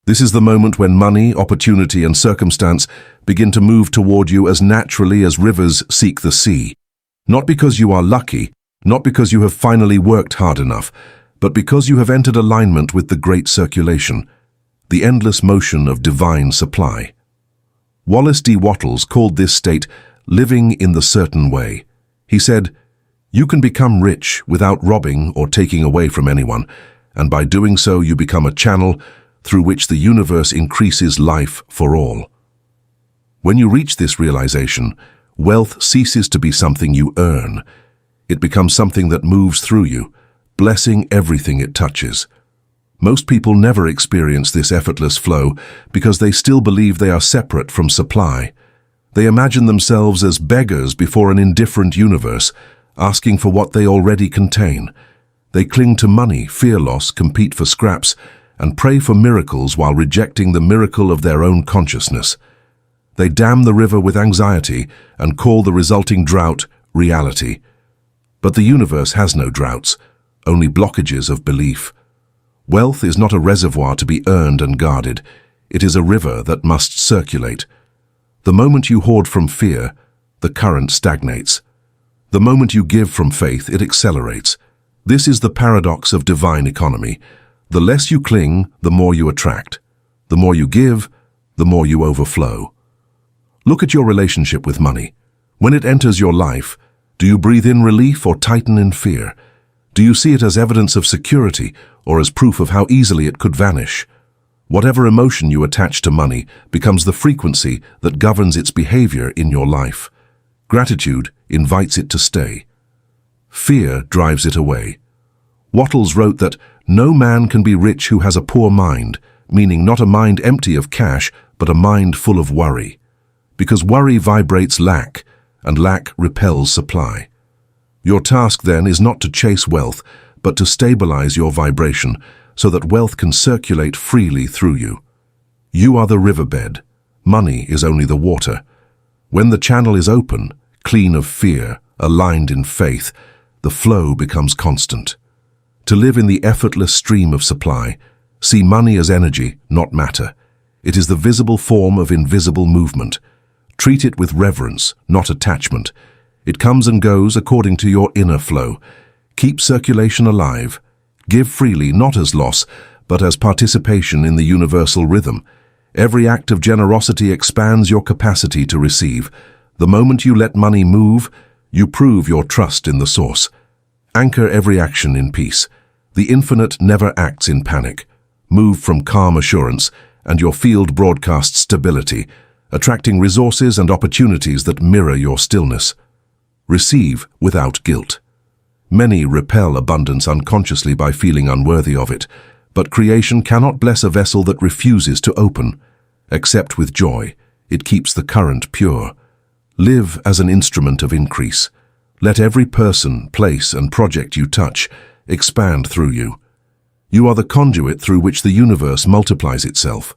This is the moment when money, opportunity, and circumstance begin to move toward you as naturally as rivers seek the sea. Not because you are lucky, not because you have finally worked hard enough, but because you have entered alignment with the great circulation, the endless motion of divine supply. Wallace D. Wattles called this state living in the certain way. He said, "You can become rich without robbing or taking away from anyone, and by doing so you become a channel through which the universe increases life for all." When you reach this realization, wealth ceases to be something you earn. It becomes something that moves through you, blessing everything it touches. Most people never experience this effortless flow because they still believe they are separate from supply. They imagine themselves as beggars before an indifferent universe, asking for what they already contain. They cling to money, fear loss, compete for scraps, and pray for miracles while rejecting the miracle of their own consciousness. They dam the river with anxiety and call the resulting drought reality. But the universe has no droughts, only blockages of belief. Wealth is not a reservoir to be earned and guarded. It is a river that must circulate. The moment you hoard from fear, the current stagnates. The moment you give from faith, it accelerates. This is the paradox of divine economy. The less you cling, the more you attract. The more you give, the more you overflow. Look at your relationship with money. When it enters your life, do you breathe in relief or tighten in fear? Do you see it as evidence of security or as proof of how easily it could vanish? Whatever emotion you attach to money becomes the frequency that governs its behavior in your life. Gratitude invites it to stay. Fear drives it away. Wattles wrote that no man can be rich who has a poor mind, meaning not a mind empty of cash, but a mind full of worry. Because worry vibrates lack, and lack repels supply. Your task then is not to chase wealth, but to stabilize your vibration so that wealth can circulate freely through you. You are the riverbed. Money is only the water. When the channel is open, clean of fear, aligned in faith, the flow becomes constant. To live in the effortless stream of supply, see money as energy, not matter. It is the visible form of invisible movement. Treat it with reverence, not attachment. It comes and goes according to your inner flow. Keep circulation alive. Give freely, not as loss, but as participation in the universal rhythm. Every act of generosity expands your capacity to receive. The moment you let money move, you prove your trust in the source. Anchor every action in peace. The infinite never acts in panic. Move from calm assurance, and your field broadcasts stability, attracting resources and opportunities that mirror your stillness. Receive without guilt. Many repel abundance unconsciously by feeling unworthy of it, but creation cannot bless a vessel that refuses to open. Accept with joy. It keeps the current pure. Live as an instrument of increase. Let every person, place, and project you touch expand through you. You are the conduit through which the universe multiplies itself.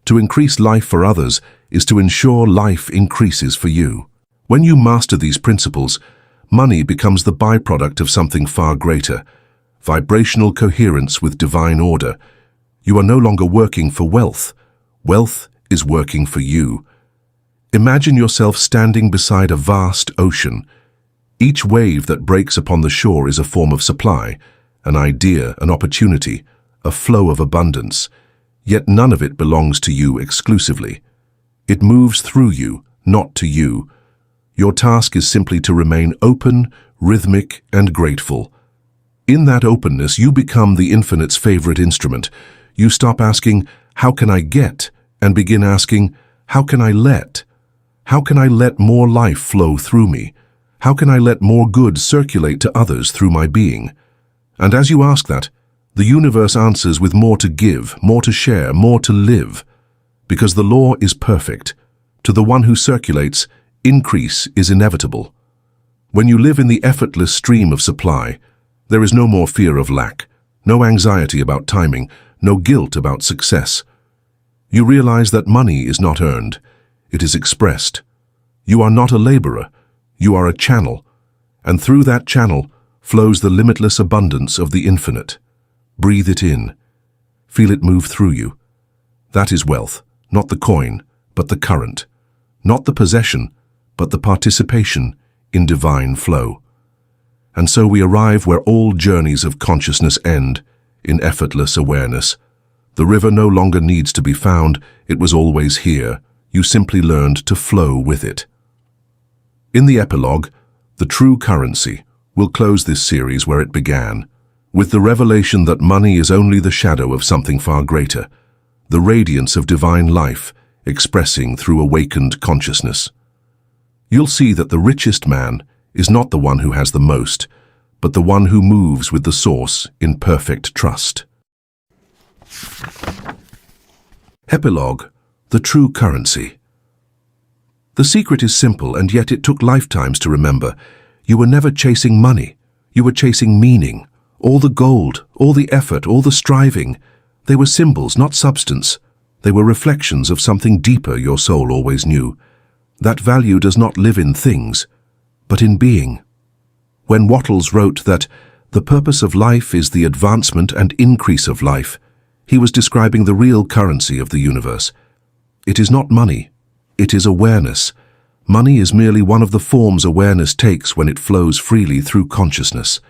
To increase life for others is to ensure life increases for you. When you master these principles, money becomes the byproduct of something far greater, vibrational coherence with divine order. You are no longer working for wealth. Wealth is working for you. Imagine yourself standing beside a vast ocean. Each wave that breaks upon the shore is a form of supply, an idea, an opportunity, a flow of abundance. Yet none of it belongs to you exclusively. It moves through you, not to you. Your task is simply to remain open, rhythmic, and grateful. In that openness, you become the infinite's favorite instrument. You stop asking, "How can I get?" and begin asking, "How can I let?" How can I let more life flow through me? How can I let more good circulate to others through my being? And as you ask that, the universe answers with more to give, more to share, more to live. Because the law is perfect. To the one who circulates, increase is inevitable. When you live in the effortless stream of supply, there is no more fear of lack, no anxiety about timing, no guilt about success. You realize that money is not earned, it is expressed. You are not a laborer, you are a channel, and through that channel flows the limitless abundance of the infinite. Breathe it in. Feel it move through you. That is wealth, not the coin, but the current. Not the possession, but the participation in divine flow. And so we arrive where all journeys of consciousness end, in effortless awareness. The river no longer needs to be found, it was always here. You simply learned to flow with it. In the epilogue, The True Currency, we'll close this series where it began, with the revelation that money is only the shadow of something far greater, the radiance of divine life expressing through awakened consciousness. You'll see that the richest man is not the one who has the most, but the one who moves with the source in perfect trust. Epilogue, The True Currency. The secret is simple, and yet it took lifetimes to remember. You were never chasing money. You were chasing meaning. All the gold, all the effort, all the striving. They were symbols, not substance. They were reflections of something deeper your soul always knew. That value does not live in things, but in being. When Wattles wrote that the purpose of life is the advancement and increase of life, he was describing the real currency of the universe. It is not money, it is awareness. Money is merely one of the forms awareness takes when it flows freely through consciousness.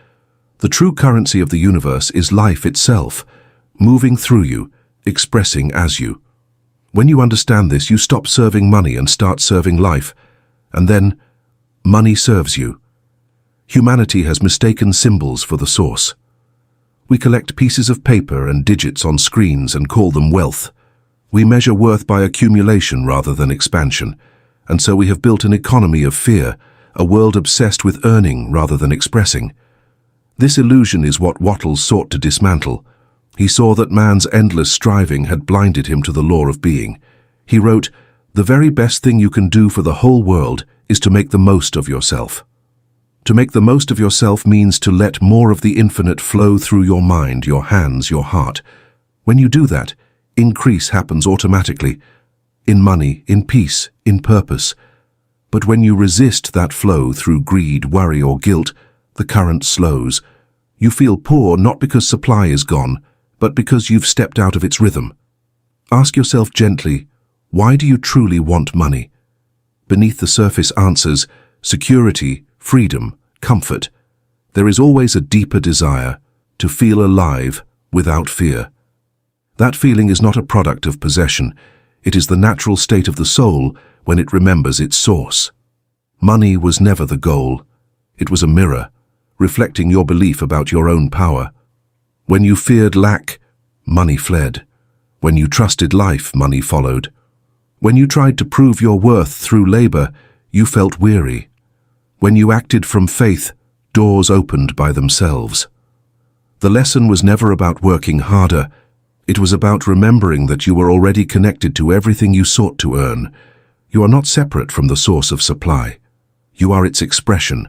The true currency of the universe is life itself, moving through you, expressing as you. When you understand this, you stop serving money and start serving life, and then money serves you. Humanity has mistaken symbols for the source. We collect pieces of paper and digits on screens and call them wealth. We measure worth by accumulation rather than expansion, and so we have built an economy of fear, a world obsessed with earning rather than expressing. This illusion is what Wattles sought to dismantle. He saw that man's endless striving had blinded him to the law of being. He wrote, "The very best thing you can do for the whole world is to make the most of yourself." To make the most of yourself means to let more of the infinite flow through your mind, your hands, your heart. When you do that, Increase happens automatically, in money, in peace, in purpose. But when you resist that flow through greed, worry, or guilt, the current slows. You feel poor not because supply is gone, but because you've stepped out of its rhythm. Ask yourself gently, why do you truly want money? Beneath the surface answers, security, freedom, comfort. There is always a deeper desire to feel alive without fear. That feeling is not a product of possession. It is the natural state of the soul when it remembers its source. Money was never the goal. It was a mirror, reflecting your belief about your own power. When you feared lack, money fled. When you trusted life, money followed. When you tried to prove your worth through labor, you felt weary. When you acted from faith, doors opened by themselves. The lesson was never about working harder. It was about remembering that you were already connected to everything you sought to earn. You are not separate from the source of supply. You are its expression,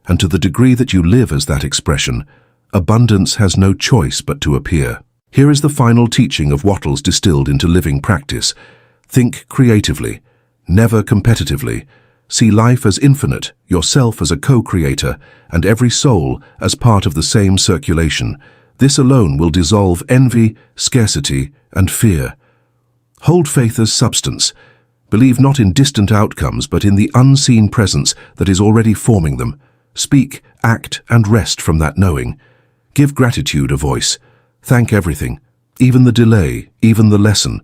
and to the degree that you live as that expression, abundance has no choice but to appear. Here is the final teaching of Wattles distilled into living practice. Think creatively, never competitively. See life as infinite, yourself as a co-creator, and every soul as part of the same circulation. This alone will dissolve envy, scarcity, and fear. Hold faith as substance. Believe not in distant outcomes, but in the unseen presence that is already forming them. Speak, act, and rest from that knowing. Give gratitude a voice. Thank everything, even the delay, even the lesson.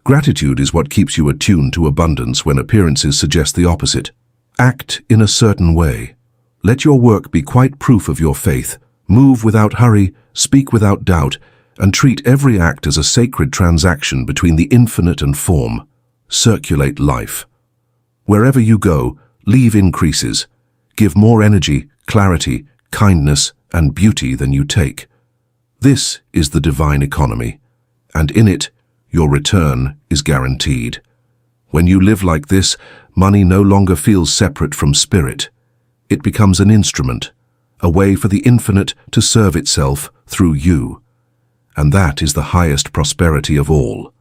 Gratitude is what keeps you attuned to abundance when appearances suggest the opposite. Act in a certain way. Let your work be quite proof of your faith. Move without hurry, speak without doubt, and treat every act as a sacred transaction between the infinite and form. Circulate life. Wherever you go, leave increases. Give more energy, clarity, kindness, and beauty than you take. This is the divine economy, and in it, your return is guaranteed. When you live like this, money no longer feels separate from spirit. It becomes an instrument, a way for the infinite to serve itself through you. And that is the highest prosperity of all.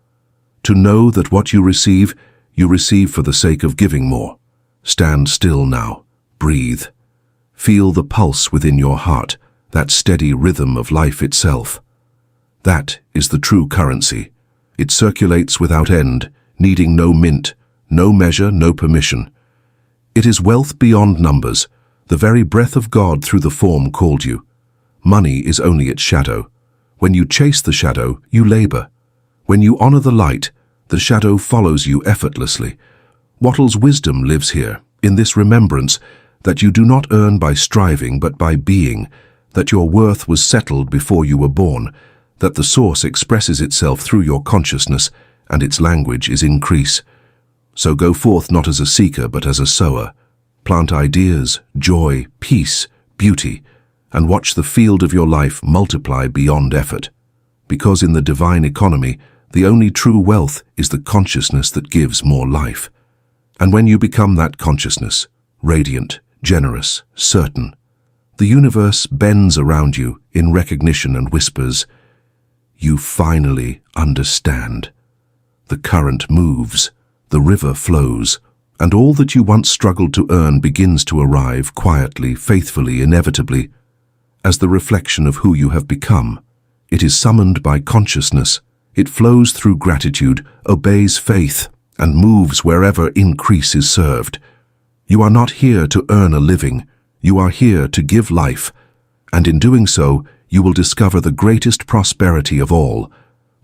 To know that what you receive for the sake of giving more. Stand still now. Breathe. Feel the pulse within your heart, that steady rhythm of life itself. That is the true currency. It circulates without end, needing no mint, no measure, no permission. It is wealth beyond numbers, the very breath of God through the form called you. Money is only its shadow. When you chase the shadow, you labor. When you honor the light, the shadow follows you effortlessly. Wattles' wisdom lives here, in this remembrance that you do not earn by striving but by being, that your worth was settled before you were born, that the source expresses itself through your consciousness, and its language is increase. So go forth not as a seeker but as a sower. Plant ideas, joy, peace, beauty, and watch the field of your life multiply beyond effort. Because in the divine economy, the only true wealth is the consciousness that gives more life. And when you become that consciousness, radiant, generous, certain, the universe bends around you in recognition and whispers, "You finally understand." The current moves, the river flows, and all that you once struggled to earn begins to arrive quietly, faithfully, inevitably, as the reflection of who you have become. It is summoned by consciousness. It flows through gratitude, obeys faith, and moves wherever increase is served. You are not here to earn a living. You are here to give life, and in doing so, you will discover the greatest prosperity of all,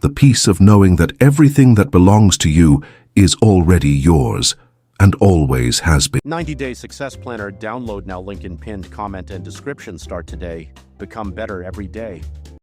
the peace of knowing that everything that belongs to you is already yours, and always has been. 90-Day Success Planner. Download now. Link in pinned comment and description. Start today. Become better every day.